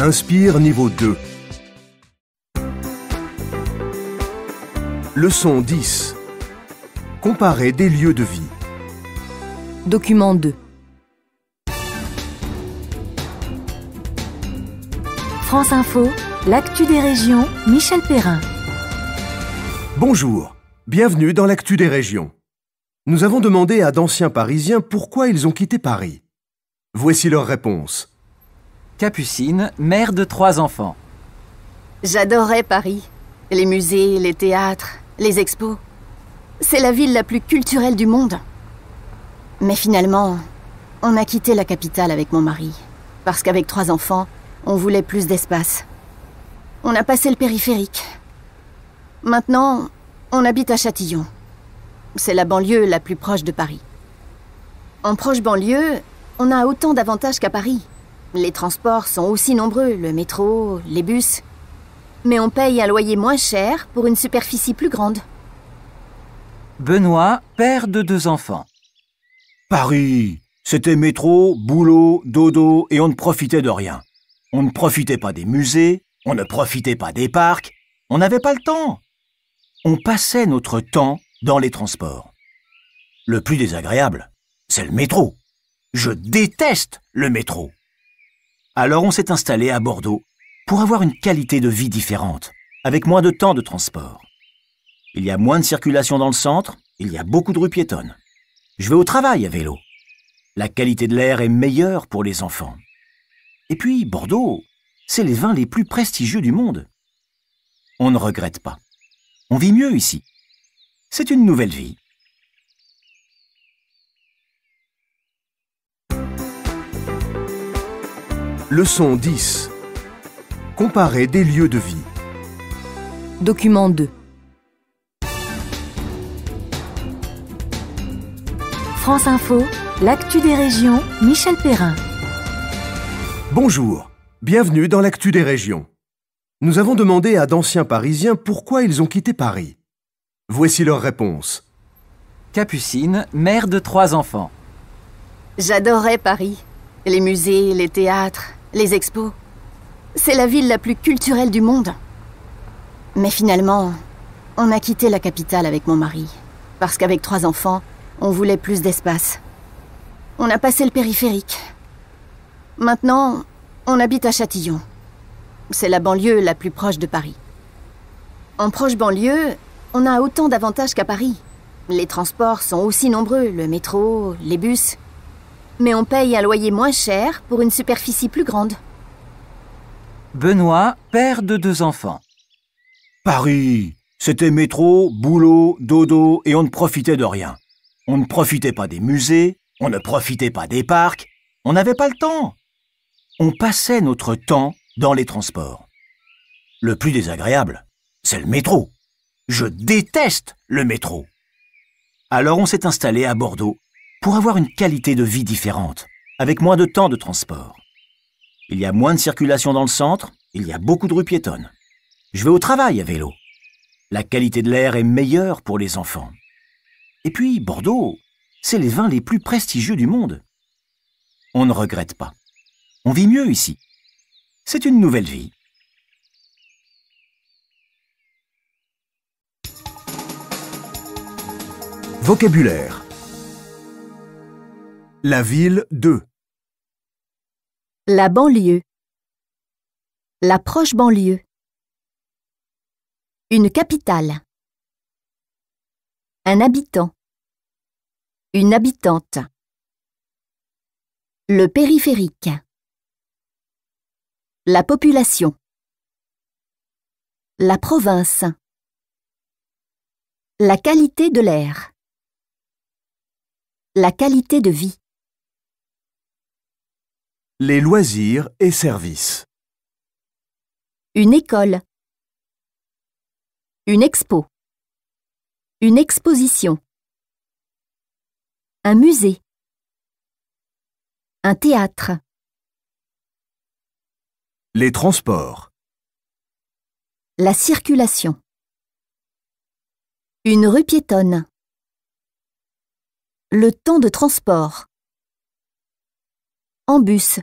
Inspire niveau 2. Leçon 10. Comparer des lieux de vie. Document 2. France Info, l'actu des régions, Michel Perrin. Bonjour, bienvenue dans l'actu des régions. Nous avons demandé à d'anciens Parisiens pourquoi ils ont quitté Paris. Voici leur réponse. Capucine, mère de 3 enfants. J'adorais Paris. Les musées, les théâtres, les expos. C'est la ville la plus culturelle du monde. Mais finalement, on a quitté la capitale avec mon mari. Parce qu'avec 3 enfants, on voulait plus d'espace. On a passé le périphérique. Maintenant, on habite à Châtillon. C'est la banlieue la plus proche de Paris. En proche banlieue, on a autant d'avantages qu'à Paris. Les transports sont aussi nombreux, le métro, les bus. Mais on paye un loyer moins cher pour une superficie plus grande. Benoît, père de 2 enfants. Paris, c'était métro, boulot, dodo et on ne profitait de rien. On ne profitait pas des musées, on ne profitait pas des parcs, on n'avait pas le temps. On passait notre temps dans les transports. Le plus désagréable, c'est le métro. Je déteste le métro. Alors on s'est installé à Bordeaux pour avoir une qualité de vie différente, avec moins de temps de transport. Il y a moins de circulation dans le centre, il y a beaucoup de rues piétonnes. Je vais au travail à vélo. La qualité de l'air est meilleure pour les enfants. Et puis, Bordeaux, c'est les vins les plus prestigieux du monde. On ne regrette pas. On vit mieux ici. C'est une nouvelle vie. Leçon 10. Comparer des lieux de vie. Document 2. France Info, l'actu des régions, Michel Perrin. Bonjour, bienvenue dans l'actu des régions. Nous avons demandé à d'anciens Parisiens pourquoi ils ont quitté Paris. Voici leur réponse. Capucine, mère de 3 enfants. J'adorais Paris. Les musées, les théâtres, les expos. C'est la ville la plus culturelle du monde. Mais finalement, on a quitté la capitale avec mon mari. Parce qu'avec 3 enfants, on voulait plus d'espace. On a passé le périphérique. Maintenant, on habite à Châtillon. C'est la banlieue la plus proche de Paris. En proche banlieue, on a autant d'avantages qu'à Paris. Les transports sont aussi nombreux, le métro, les bus. Mais on paye un loyer moins cher pour une superficie plus grande. Benoît, père de 2 enfants. Paris, c'était métro, boulot, dodo et on ne profitait de rien. On ne profitait pas des musées, on ne profitait pas des parcs, on n'avait pas le temps. On passait notre temps dans les transports. Le plus désagréable, c'est le métro. Je déteste le métro. Alors on s'est installé à Bordeaux pour avoir une qualité de vie différente, avec moins de temps de transport. Il y a moins de circulation dans le centre, il y a beaucoup de rues piétonnes. Je vais au travail à vélo. La qualité de l'air est meilleure pour les enfants. Et puis, Bordeaux, c'est les vins les plus prestigieux du monde. On ne regrette pas. On vit mieux ici. C'est une nouvelle vie. Vocabulaire. La ville de. La banlieue. La proche banlieue. Une capitale. Un habitant. Une habitante. Le périphérique. La population. La province. La qualité de l'air. La qualité de vie. Les loisirs et services. Une école. Une expo. Une exposition. Un musée. Un théâtre. Les transports. La circulation. Une rue piétonne. Le temps de transport. En bus.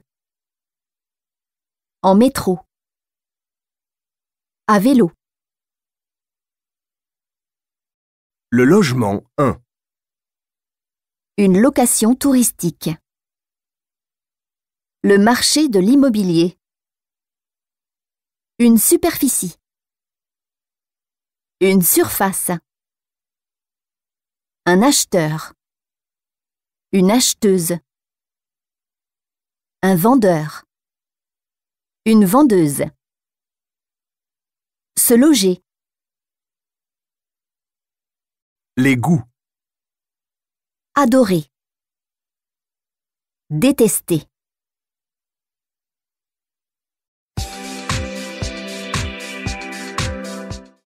En métro. À vélo. Le logement 1. Une location touristique. Le marché de l'immobilier. Une superficie. Une surface. Un acheteur. Une acheteuse. Un vendeur. Une vendeuse. Se loger. Les goûts. Adorer. Détester.